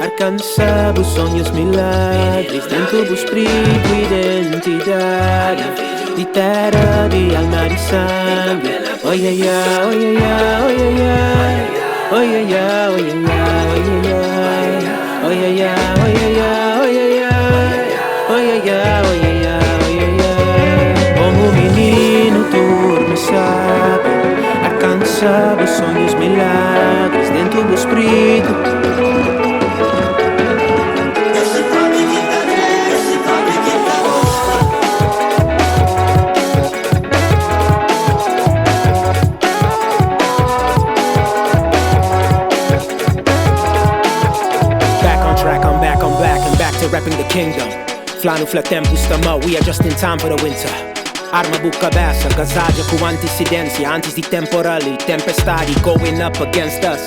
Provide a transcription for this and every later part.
Alcançava os sonhos, milagres dentro do espírito, identidade de terra, de alma, de sangue. Oi, ai, ai, oi, ai, oi, ai, oi, ai, oi, ai, oi, ai, oi, ai, como o menino dorme, sabe, alcançava os sonhos, milagres dentro do espírito. Rapping the kingdom. Fly no flat tempo stiamo, we are just in time for the winter. Arma buca bessa, gasaggia com antecedência. Antes de temporali, tempestade going up against us.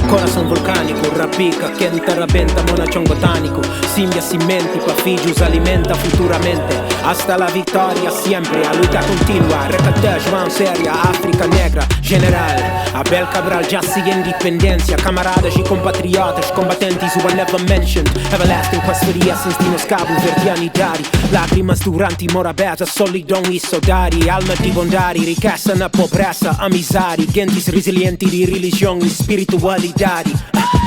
Coração vulcânico, rapica, quenta, rabenta, monachão botânico. Simbia simmétrico, filhos alimenta futuramente. Hasta la vitória sempre, a luta continua. Recatej, João Séria, África Negra, General Abel Cabral, já se independência. Camaradas e compatriotas, combatentes who are never mentioned. Everlasting quest for the essence di nos cabo verdianidade. Lágrimas durante morabeza, solidão e saudade. Alma de bondade, riqueza na pobreza, amizade. Gentes resilientes de religião e espiritualidade.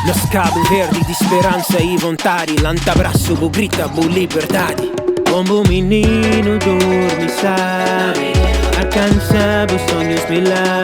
Nos cabo verde de esperança e vontade. Lantabraço, bu grita, bu liberdade. Como o menino dorme, sabe, alcançava os sonhos, milagres